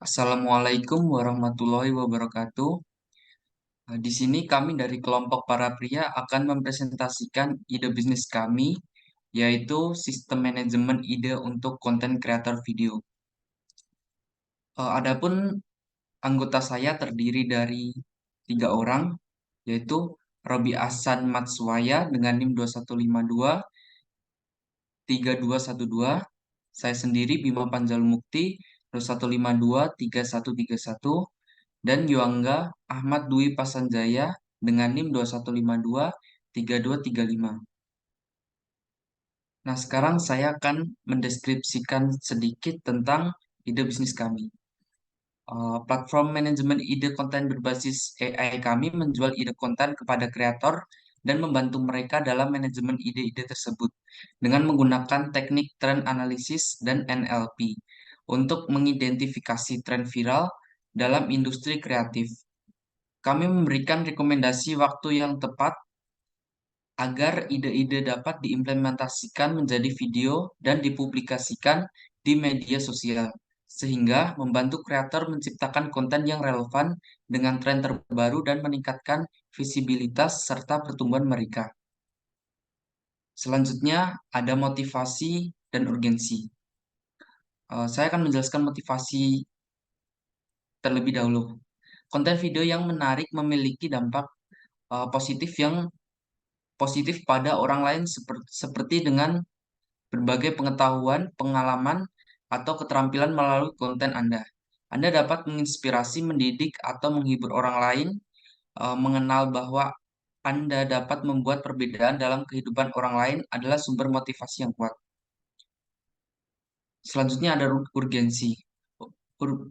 Assalamualaikum warahmatullahi wabarakatuh. Di sini kami dari kelompok para pria akan mempresentasikan ide bisnis kami, yaitu sistem manajemen ide untuk konten kreator video. Adapun anggota saya terdiri dari 3 orang, yaitu Robi Ahsan Matswaya dengan NIM 2152 3212, saya sendiri Bima Panjalmukti 2152 3131, dan Yuangga Ahmad Dwi Pasanjaya dengan NIM 2152 3235. Nah, sekarang saya akan mendeskripsikan sedikit tentang ide bisnis kami. Platform manajemen ide konten berbasis AI kami menjual ide konten kepada kreator dan membantu mereka dalam manajemen ide-ide tersebut dengan menggunakan teknik trend analysis dan NLP untuk mengidentifikasi tren viral dalam industri kreatif. Kami memberikan rekomendasi waktu yang tepat agar ide-ide dapat diimplementasikan menjadi video dan dipublikasikan di media sosial, sehingga membantu kreator menciptakan konten yang relevan dengan tren terbaru dan meningkatkan visibilitas serta pertumbuhan mereka. Selanjutnya, ada motivasi dan urgensi. Saya akan menjelaskan motivasi terlebih dahulu. Konten video yang menarik memiliki dampak positif pada orang lain seperti dengan berbagai pengetahuan, pengalaman, atau keterampilan melalui konten Anda. Anda dapat menginspirasi, mendidik, atau menghibur orang lain mengenal bahwa Anda dapat membuat perbedaan dalam kehidupan orang lain adalah sumber motivasi yang kuat. Selanjutnya ada urgensi.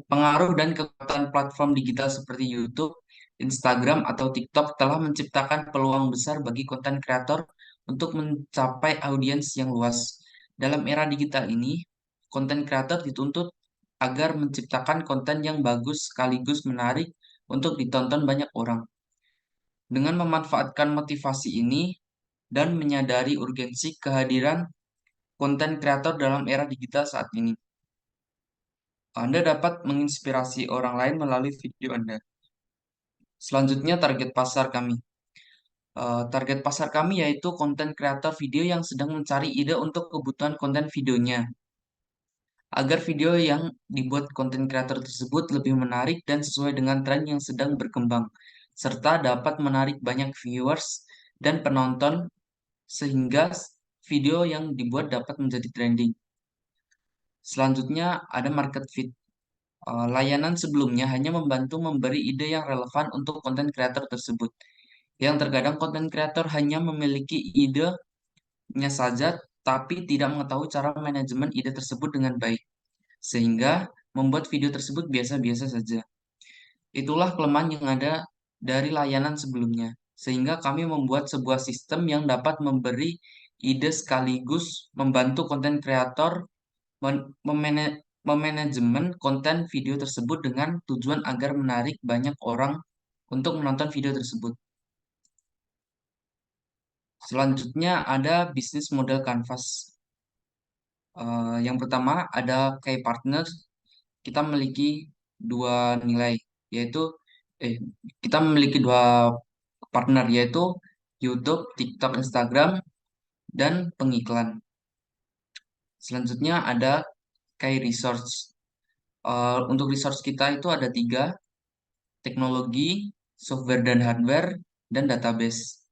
Pengaruh dan kekuatan platform digital seperti YouTube, Instagram, atau TikTok telah menciptakan peluang besar bagi konten kreator untuk mencapai audiens yang luas. Dalam era digital ini, konten kreator dituntut agar menciptakan konten yang bagus sekaligus menarik untuk ditonton banyak orang. Dengan memanfaatkan motivasi ini dan menyadari urgensi kehadiran konten kreator dalam era digital saat ini, Anda dapat menginspirasi orang lain melalui video Anda. Selanjutnya, target pasar kami. Target pasar kami yaitu konten kreator video yang sedang mencari ide untuk kebutuhan konten videonya. Agar video yang dibuat konten kreator tersebut lebih menarik dan sesuai dengan tren yang sedang berkembang, serta dapat menarik banyak viewers dan penonton sehingga video yang dibuat dapat menjadi trending. Selanjutnya, ada market fit. Layanan sebelumnya hanya membantu memberi ide yang relevan untuk konten kreator tersebut. Yang terkadang konten kreator hanya memiliki idenya saja, tapi tidak mengetahui cara manajemen ide tersebut dengan baik, sehingga membuat video tersebut biasa-biasa saja. Itulah kelemahan yang ada dari layanan sebelumnya, sehingga kami membuat sebuah sistem yang dapat memberi ide sekaligus membantu konten kreator memanajemen konten video tersebut dengan tujuan agar menarik banyak orang untuk menonton video tersebut. Selanjutnya ada bisnis model Canvas. Yang pertama ada key partner. Kita memiliki dua nilai, yaitu eh, kita memiliki dua partner, yaitu YouTube, TikTok, Instagram, dan pengiklan. Selanjutnya ada key resource. Untuk resource kita itu ada tiga: teknologi, software dan hardware, dan database.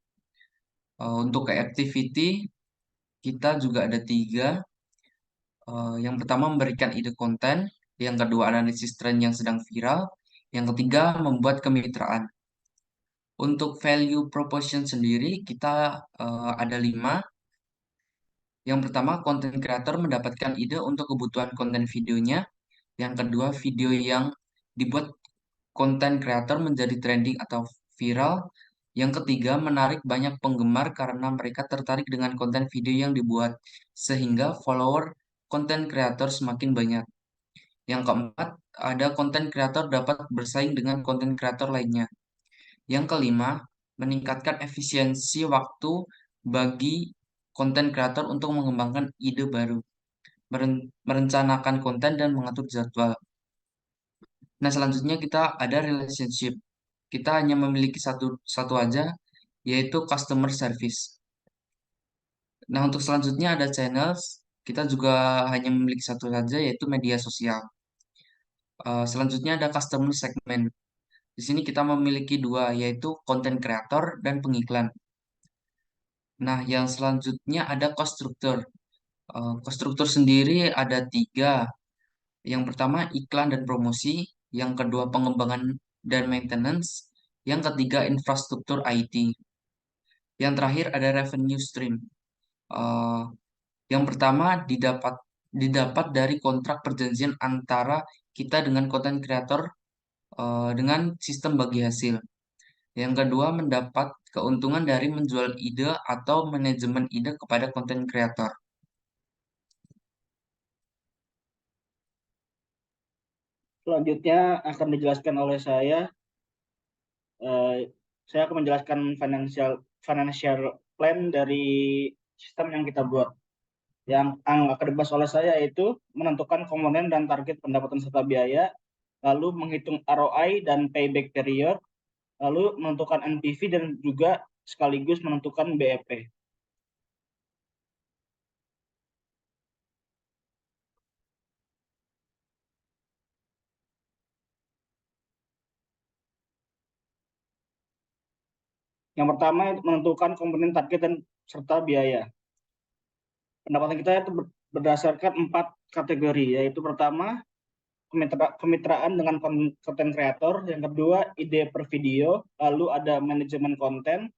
Untuk key activity kita juga ada tiga. Yang pertama memberikan ide konten, yang kedua analisis tren yang sedang viral, yang ketiga membuat kemitraan. Untuk value proposition sendiri kita ada 5. Yang pertama, konten kreator mendapatkan ide untuk kebutuhan konten videonya. Yang kedua, video yang dibuat konten kreator menjadi trending atau viral. Yang ketiga, menarik banyak penggemar karena mereka tertarik dengan konten video yang dibuat, sehingga follower konten kreator semakin banyak. Yang keempat, ada konten kreator dapat bersaing dengan konten kreator lainnya. Yang kelima, meningkatkan efisiensi waktu bagi konten kreator untuk mengembangkan ide baru, merencanakan konten, dan mengatur jadwal. Nah, selanjutnya kita ada relationship. Kita hanya memiliki satu satu aja, yaitu customer service. Nah, untuk selanjutnya ada channels. Kita juga hanya memiliki satu saja, yaitu media sosial. Selanjutnya ada customer segment. Di sini kita memiliki dua, yaitu content creator dan pengiklan. Nah, yang selanjutnya ada konstruktor. Konstruktor sendiri ada tiga. Yang pertama iklan dan promosi, yang kedua pengembangan dan maintenance, yang ketiga infrastruktur IT. Yang terakhir ada revenue stream. Eh, yang pertama didapat dari kontrak perjanjian antara kita dengan content creator dengan sistem bagi hasil. Yang kedua mendapat keuntungan dari menjual ide atau manajemen ide kepada content creator. Selanjutnya akan dijelaskan oleh saya. Eh, saya akan menjelaskan financial plan dari sistem yang kita buat. Yang akan dibahas oleh saya yaitu menentukan komponen dan target pendapatan serta biaya, lalu menghitung ROI dan payback period, lalu menentukan NPV dan juga sekaligus menentukan BEP. Yang pertama itu menentukan komponen target dan serta biaya. Pendapatan kita itu berdasarkan 4 kategori, yaitu pertama kemitraan dengan konten kreator, yang kedua ide per video, lalu ada manajemen konten,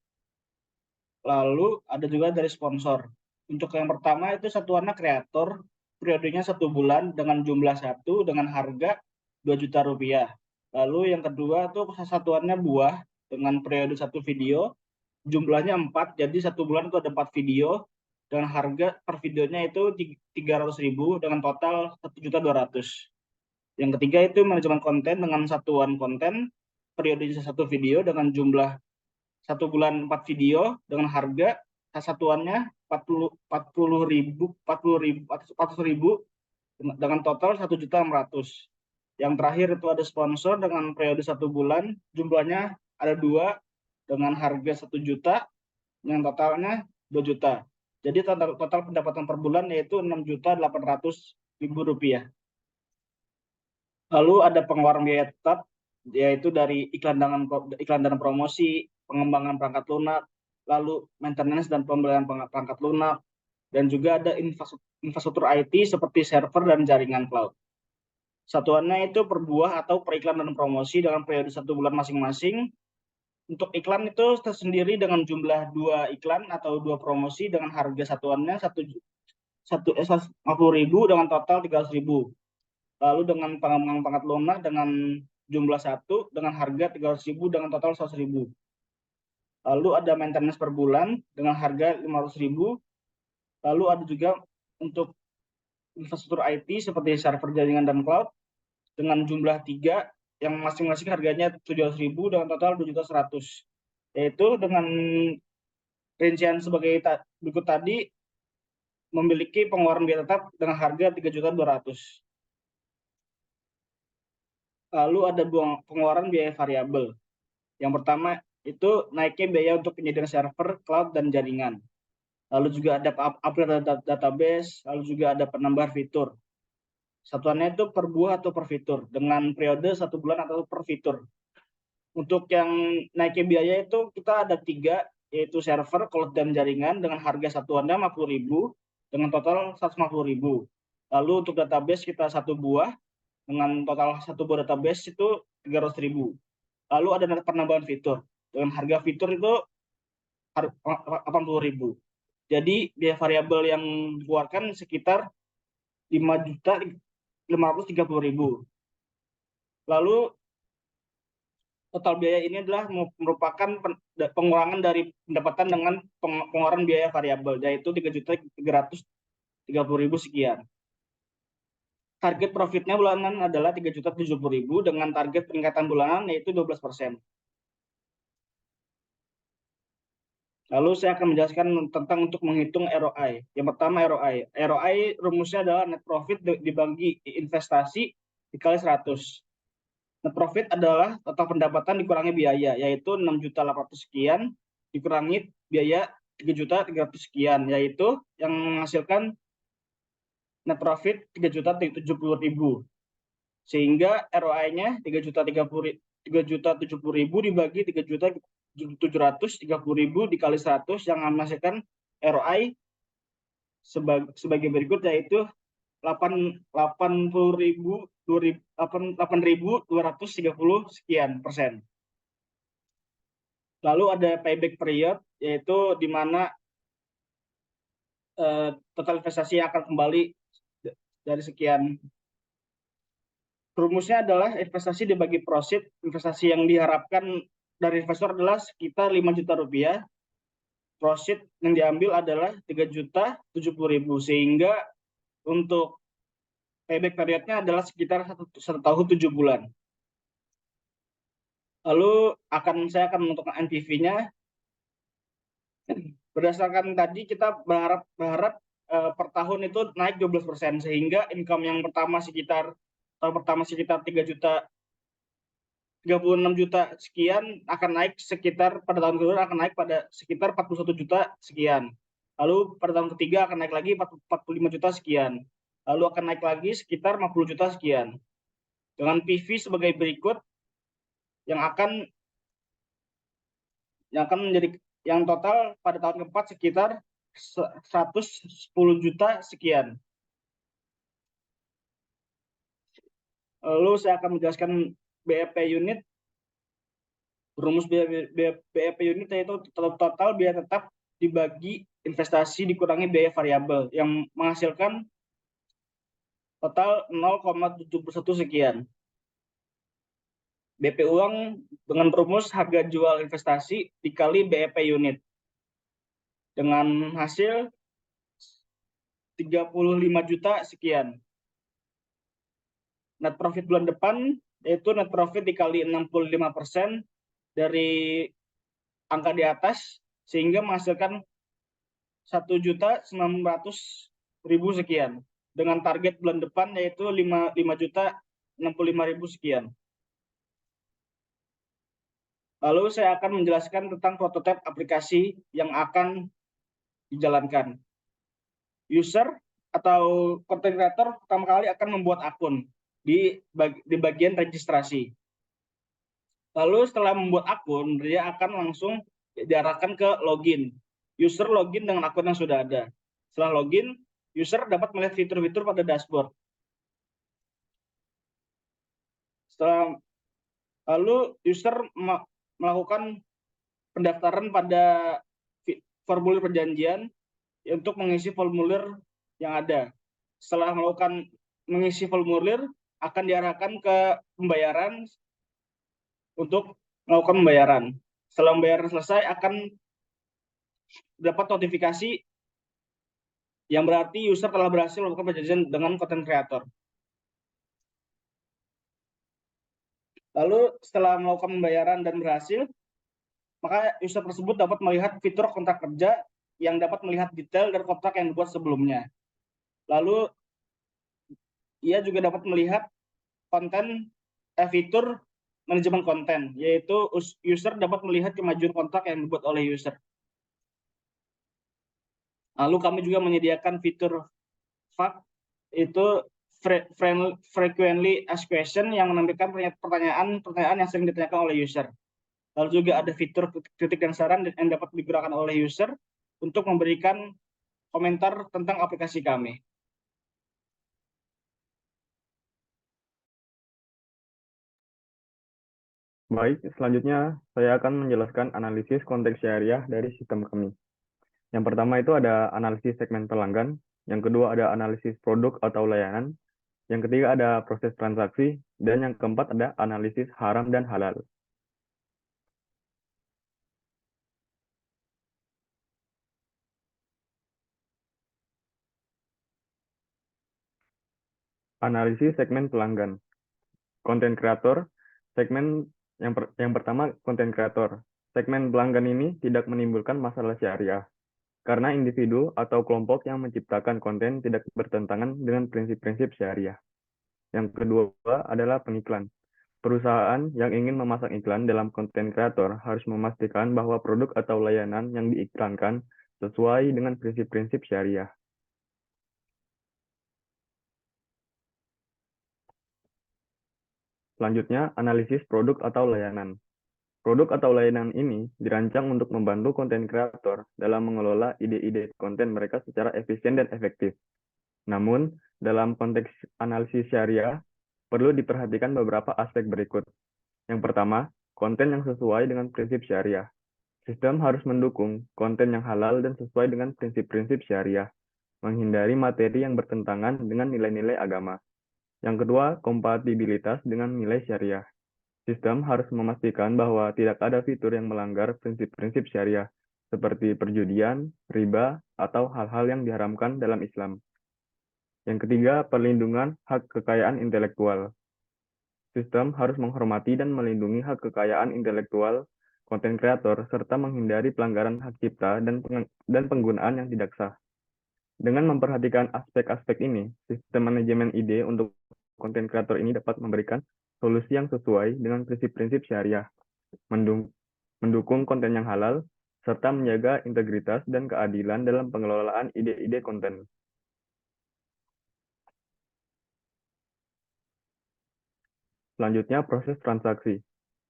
lalu ada juga dari sponsor. Untuk yang pertama itu satuannya kreator, periodenya 1 bulan dengan jumlah satu dengan harga 2 juta rupiah. Lalu yang kedua itu satuannya buah dengan periode satu video, jumlahnya 4, jadi 1 bulan itu ada 4 video dengan harga per videonya itu 300.000 dengan total 1.200.000. Yang ketiga itu manajemen konten dengan satuan konten, periodenya satu video dengan jumlah 1 bulan 4 video dengan harga satuannya 40.000 dengan total 1.600.000. Yang terakhir itu ada sponsor dengan periode 1 bulan, jumlahnya ada 2 dengan harga 1 juta, yang totalnya 2 juta. Jadi total pendapatan per bulan yaitu 6.800.000 rupiah. Lalu ada pengeluaran biaya tetap, yaitu dari iklan dan promosi, pengembangan perangkat lunak, lalu maintenance dan pembelian perangkat lunak, dan juga ada infrastruktur IT seperti server dan jaringan cloud. Satuannya itu per buah atau per iklan dan promosi dengan periode 1 bulan masing-masing. Untuk iklan itu tersendiri dengan jumlah 2 iklan atau 2 promosi dengan harga satuannya 150.000 dengan total 300.000. Lalu dengan pengembangan pangkat lunak dengan jumlah satu dengan harga 300.000 dengan total 100.000. Lalu ada maintenance per bulan dengan harga 500.000. Lalu ada juga untuk infrastruktur IT seperti server jaringan dan cloud dengan jumlah 3 yang masing-masing harganya 700.000 dengan total 2.100.000. Yaitu dengan rincian sebagai berikut tadi, memiliki pengeluaran biaya tetap dengan harga 3.200.000. Lalu ada pengeluaran biaya variabel. Yang pertama itu naiknya biaya untuk penyediaan server, cloud, dan jaringan. Lalu juga ada upgrade database, lalu juga ada penambahan fitur. Satuannya itu per buah atau per fitur, dengan periode 1 bulan atau per fitur. Untuk yang naiknya biaya itu kita ada 3, yaitu server, cloud, dan jaringan dengan harga satuannya 50.000 dengan total 150.000. Lalu untuk database kita 1 buah dengan total 1 buah database itu 300.000. Lalu ada penambahan fitur dengan harga fitur itu 80.000. Jadi biaya variabel yang dikeluarkan sekitar 5.530.000. Lalu total biaya ini adalah merupakan pengurangan dari pendapatan dengan pengeluaran biaya variabel, yaitu 3.330.000 sekian. Target profitnya bulanan adalah 3.070.000 dengan target peningkatan bulanan yaitu 12%. Lalu saya akan menjelaskan tentang untuk menghitung ROI. Yang pertama ROI. ROI rumusnya adalah net profit dibagi investasi dikali 100. Net profit adalah total pendapatan dikurangi biaya, yaitu 6.800 sekian, dikurangi biaya 3.300 sekian, yaitu yang menghasilkan net profit 3.070.000. Sehingga ROI-nya 3.070.000 dibagi 3.730.000 dikali 100 yang menghasilkan ROI sebagai berikut, yaitu 8.230 sekian persen. Lalu ada payback period, yaitu di mana total investasi yang akan kembali dari sekian. Rumusnya adalah investasi dibagi proceed. Investasi yang diharapkan dari investor adalah sekitar 5 juta rupiah. Proceed yang diambil adalah 3.070.000, sehingga untuk payback periodnya adalah sekitar 1 tahun 7 bulan. Lalu saya akan menentukan NPV-nya. Berdasarkan tadi kita berharap per tahun itu naik 12%, sehingga income yang tahun pertama sekitar 36 juta sekian akan naik sekitar pada tahun kedua akan naik pada sekitar 41 juta sekian. Lalu pada tahun ketiga akan naik lagi 45 juta sekian. Lalu akan naik lagi sekitar 50 juta sekian. Dengan PV sebagai berikut yang akan menjadi yang total pada tahun keempat sekitar 110 juta sekian. Lalu saya akan menjelaskan BEP unit. Rumus BEP unit yaitu total biaya tetap dibagi investasi dikurangi biaya variabel yang menghasilkan total 0,71 sekian. BP uang dengan rumus harga jual investasi dikali BEP unit dengan hasil 35 juta sekian. Net profit bulan depan yaitu net profit dikali 65% dari angka di atas sehingga menghasilkan 1.900.000 sekian dengan target bulan depan yaitu 5.065.000 sekian. Lalu saya akan menjelaskan tentang prototipe aplikasi yang akan dijalankan. User atau content creator pertama kali akan membuat akun di bagian registrasi. Lalu setelah membuat akun, dia akan langsung diarahkan ke login. User login dengan akun yang sudah ada. Setelah login, user dapat melihat fitur-fitur pada dashboard. Lalu user melakukan pendaftaran pada formulir perjanjian untuk mengisi formulir yang ada. Setelah mengisi formulir, akan diarahkan ke pembayaran untuk melakukan pembayaran. Setelah pembayaran selesai, akan dapat notifikasi yang berarti user telah berhasil melakukan perjanjian dengan content creator. Lalu setelah melakukan pembayaran dan berhasil, maka user tersebut dapat melihat fitur kontrak kerja yang dapat melihat detail dari kontrak yang dibuat sebelumnya. Lalu ia juga dapat melihat fitur manajemen konten, yaitu user dapat melihat kemajuan kontrak yang dibuat oleh user. Lalu kami juga menyediakan fitur FAQ, itu frequently asked question, yang menampilkan pertanyaan yang sering ditanyakan oleh user. Lalu juga ada fitur kritik dan saran yang dapat digunakan oleh user untuk memberikan komentar tentang aplikasi kami. Baik, selanjutnya saya akan menjelaskan analisis konteks syariah dari sistem kami. Yang pertama itu ada analisis segmen pelanggan, yang kedua ada analisis produk atau layanan, yang ketiga ada proses transaksi, dan yang keempat ada analisis haram dan halal. Analisis segmen pelanggan. Konten kreator, segmen yang pertama konten kreator. Segmen pelanggan ini tidak menimbulkan masalah syariah, karena individu atau kelompok yang menciptakan konten tidak bertentangan dengan prinsip-prinsip syariah. Yang kedua adalah pengiklan. Perusahaan yang ingin memasang iklan dalam konten kreator harus memastikan bahwa produk atau layanan yang diiklankan sesuai dengan prinsip-prinsip syariah. Selanjutnya, analisis produk atau layanan. Produk atau layanan ini dirancang untuk membantu konten kreator dalam mengelola ide-ide konten mereka secara efisien dan efektif. Namun, dalam konteks analisis syariah, perlu diperhatikan beberapa aspek berikut. Yang pertama, konten yang sesuai dengan prinsip syariah. Sistem harus mendukung konten yang halal dan sesuai dengan prinsip-prinsip syariah, menghindari materi yang bertentangan dengan nilai-nilai agama. Yang kedua, kompatibilitas dengan nilai syariah. Sistem harus memastikan bahwa tidak ada fitur yang melanggar prinsip-prinsip syariah, seperti perjudian, riba, atau hal-hal yang diharamkan dalam Islam. Yang ketiga, perlindungan hak kekayaan intelektual. Sistem harus menghormati dan melindungi hak kekayaan intelektual konten kreator, serta menghindari pelanggaran hak cipta dan penggunaan yang tidak sah. Dengan memperhatikan aspek-aspek ini, sistem manajemen ide untuk konten kreator ini dapat memberikan solusi yang sesuai dengan prinsip-prinsip syariah, mendukung konten yang halal, serta menjaga integritas dan keadilan dalam pengelolaan ide-ide konten. Selanjutnya, proses transaksi.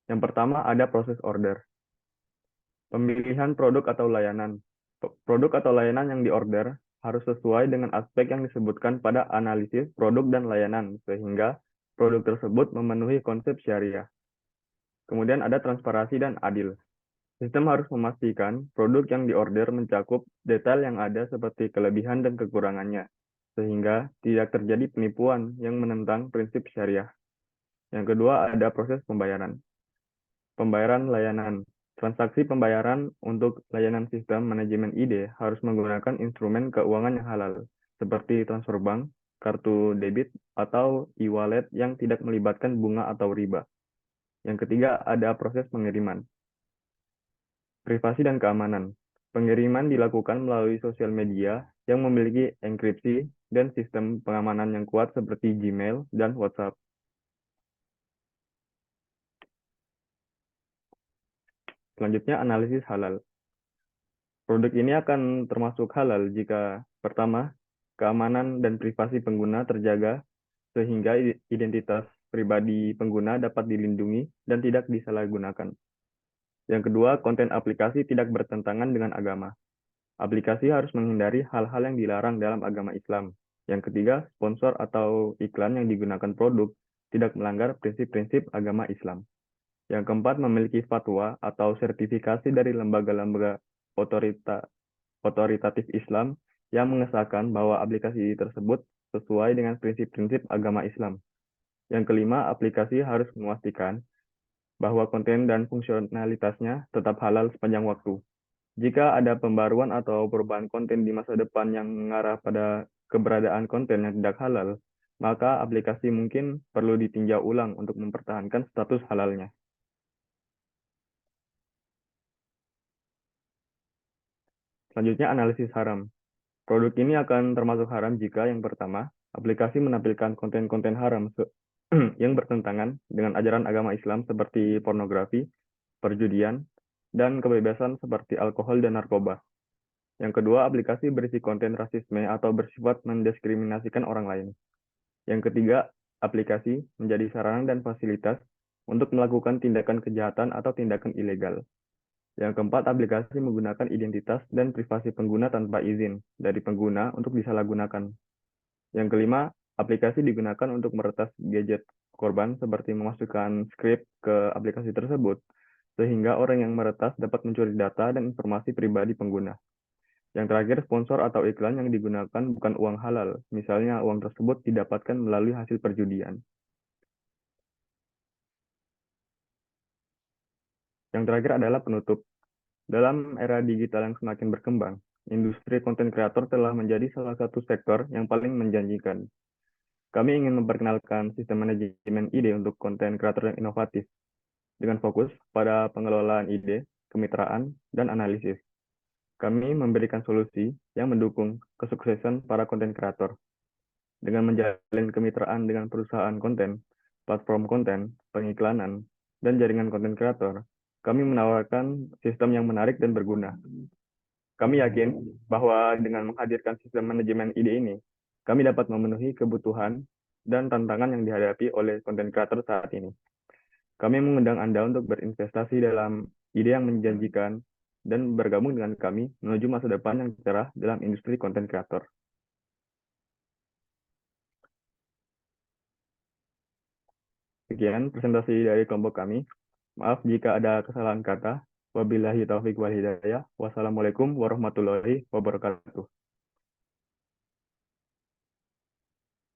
Yang pertama ada proses order. Pemilihan produk atau layanan. Produk atau layanan yang diorder harus sesuai dengan aspek yang disebutkan pada analisis produk dan layanan, sehingga produk tersebut memenuhi konsep syariah. Kemudian ada transparansi dan adil. Sistem harus memastikan produk yang diorder mencakup detail yang ada seperti kelebihan dan kekurangannya, sehingga tidak terjadi penipuan yang menentang prinsip syariah. Yang kedua ada proses pembayaran. Pembayaran layanan. Transaksi pembayaran untuk layanan sistem manajemen ide harus menggunakan instrumen keuangan yang halal, seperti transfer bank, kartu debit, atau e-wallet yang tidak melibatkan bunga atau riba. Yang ketiga, ada proses pengiriman. Privasi dan keamanan. Pengiriman dilakukan melalui sosial media yang memiliki enkripsi dan sistem pengamanan yang kuat seperti Gmail dan WhatsApp. Selanjutnya, analisis halal. Produk ini akan termasuk halal jika pertama, keamanan dan privasi pengguna terjaga sehingga identitas pribadi pengguna dapat dilindungi dan tidak disalahgunakan. Yang kedua, konten aplikasi tidak bertentangan dengan agama. Aplikasi harus menghindari hal-hal yang dilarang dalam agama Islam. Yang ketiga, sponsor atau iklan yang digunakan produk tidak melanggar prinsip-prinsip agama Islam. Yang keempat, memiliki fatwa atau sertifikasi dari lembaga-lembaga otoritatif Islam yang mengesahkan bahwa aplikasi tersebut sesuai dengan prinsip-prinsip agama Islam. Yang kelima, aplikasi harus memastikan bahwa konten dan fungsionalitasnya tetap halal sepanjang waktu. Jika ada pembaruan atau perubahan konten di masa depan yang mengarah pada keberadaan konten yang tidak halal, maka aplikasi mungkin perlu ditinjau ulang untuk mempertahankan status halalnya. Selanjutnya, analisis haram. Produk ini akan termasuk haram jika yang pertama, aplikasi menampilkan konten-konten haram yang bertentangan dengan ajaran agama Islam seperti pornografi, perjudian, dan kebebasan seperti alkohol dan narkoba. Yang kedua, aplikasi berisi konten rasisme atau bersifat mendiskriminasikan orang lain. Yang ketiga, aplikasi menjadi sarana dan fasilitas untuk melakukan tindakan kejahatan atau tindakan ilegal. Yang keempat, aplikasi menggunakan identitas dan privasi pengguna tanpa izin dari pengguna untuk disalahgunakan. Yang kelima, aplikasi digunakan untuk meretas gadget korban seperti memasukkan skrip ke aplikasi tersebut, sehingga orang yang meretas dapat mencuri data dan informasi pribadi pengguna. Yang terakhir, sponsor atau iklan yang digunakan bukan uang halal, misalnya uang tersebut didapatkan melalui hasil perjudian. Yang terakhir adalah penutup. Dalam era digital yang semakin berkembang, industri konten kreator telah menjadi salah satu sektor yang paling menjanjikan. Kami ingin memperkenalkan sistem manajemen ide untuk konten kreator yang inovatif, dengan fokus pada pengelolaan ide, kemitraan, dan analisis. Kami memberikan solusi yang mendukung kesuksesan para konten kreator. Dengan menjalin kemitraan dengan perusahaan konten, platform konten, pengiklanan, dan jaringan konten kreator, kami menawarkan sistem yang menarik dan berguna. Kami yakin bahwa dengan menghadirkan sistem manajemen ide ini, kami dapat memenuhi kebutuhan dan tantangan yang dihadapi oleh konten kreator saat ini. Kami mengundang Anda untuk berinvestasi dalam ide yang menjanjikan dan bergabung dengan kami menuju masa depan yang cerah dalam industri konten kreator. Sekian presentasi dari kelompok kami. Maaf jika ada kesalahan kata. Wabillahi taufiq wal hidayah. Wassalamualaikum warahmatullahi wabarakatuh.